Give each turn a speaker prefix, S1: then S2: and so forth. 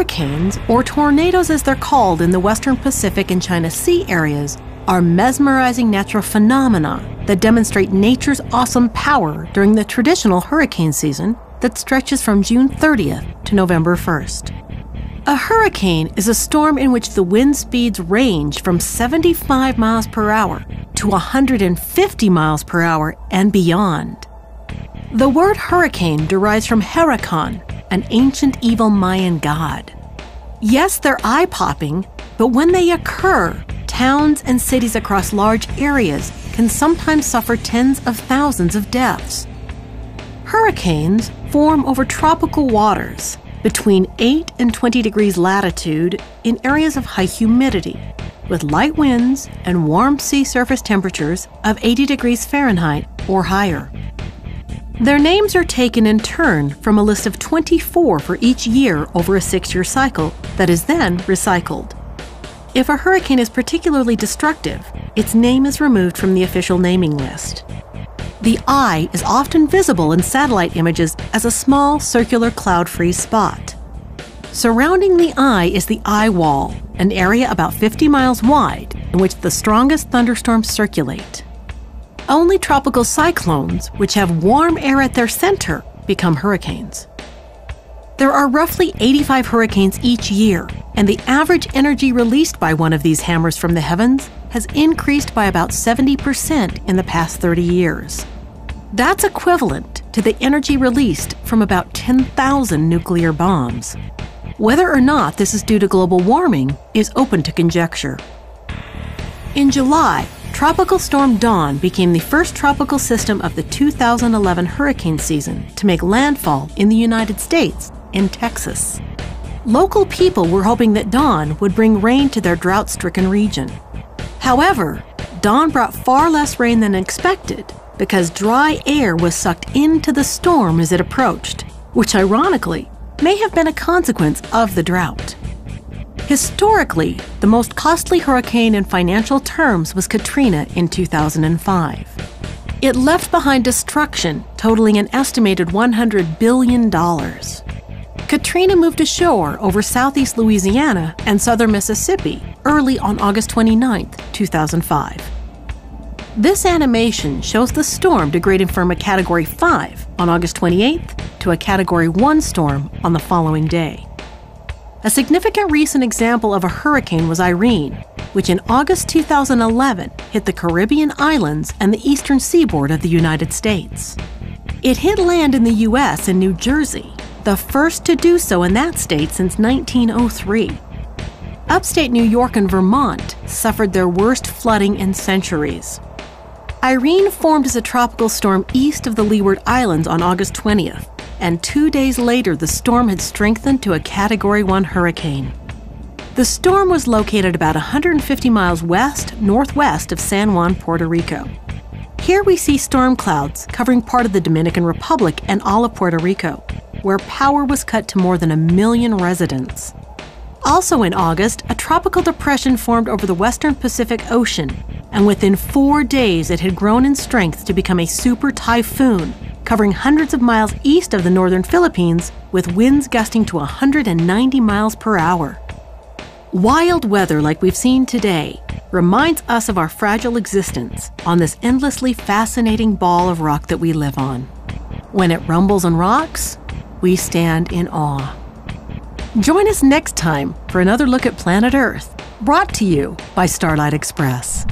S1: Hurricanes, or tornadoes as they're called in the Western Pacific and China Sea areas, are mesmerizing natural phenomena that demonstrate nature's awesome power during the traditional hurricane season that stretches from June 30th to November 1st. A hurricane is a storm in which the wind speeds range from 75 miles per hour to 150 miles per hour and beyond. The word hurricane derives from Hurricán, an ancient evil Mayan god. Yes, they're eye-popping, but when they occur, towns and cities across large areas can sometimes suffer tens of thousands of deaths. Hurricanes form over tropical waters between 8 and 20 degrees latitude in areas of high humidity, with light winds and warm sea surface temperatures of 80 degrees Fahrenheit or higher. Their names are taken in turn from a list of 24 for each year over a 6-year cycle that is then recycled. If a hurricane is particularly destructive, its name is removed from the official naming list. The eye is often visible in satellite images as a small circular cloud-free spot. Surrounding the eye is the eye wall, an area about 50 miles wide in which the strongest thunderstorms circulate. Only tropical cyclones, which have warm air at their center, become hurricanes. There are roughly 85 hurricanes each year, and the average energy released by one of these hammers from the heavens has increased by about 70% in the past 30 years. That's equivalent to the energy released from about 10,000 nuclear bombs. Whether or not this is due to global warming is open to conjecture. In July, Tropical Storm Dawn became the first tropical system of the 2011 hurricane season to make landfall in the United States, in Texas. Local people were hoping that Dawn would bring rain to their drought-stricken region. However, Dawn brought far less rain than expected because dry air was sucked into the storm as it approached, which ironically may have been a consequence of the drought. Historically, the most costly hurricane in financial terms was Katrina in 2005. It left behind destruction totaling an estimated $100 billion. Katrina moved ashore over southeast Louisiana and southern Mississippi early on August 29, 2005. This animation shows the storm degrading from a Category 5 on August 28th to a Category 1 storm on the following day. A significant recent example of a hurricane was Irene, which in August 2011 hit the Caribbean islands and the eastern seaboard of the United States. It hit land in the U.S. in New Jersey, the first to do so in that state since 1903. Upstate New York and Vermont suffered their worst flooding in centuries. Irene formed as a tropical storm east of the Leeward Islands on August 20th, and 2 days later the storm had strengthened to a Category 1 hurricane. The storm was located about 150 miles west-northwest of San Juan, Puerto Rico. Here we see storm clouds covering part of the Dominican Republic and all of Puerto Rico, where power was cut to more than 1 million residents. Also in August, a tropical depression formed over the western Pacific Ocean, and within 4 days it had grown in strength to become a super typhoon, covering hundreds of miles east of the northern Philippines with winds gusting to 190 miles per hour. Wild weather like we've seen today reminds us of our fragile existence on this endlessly fascinating ball of rock that we live on. When it rumbles and rocks, we stand in awe. Join us next time for another look at planet Earth, brought to you by Starlight Express.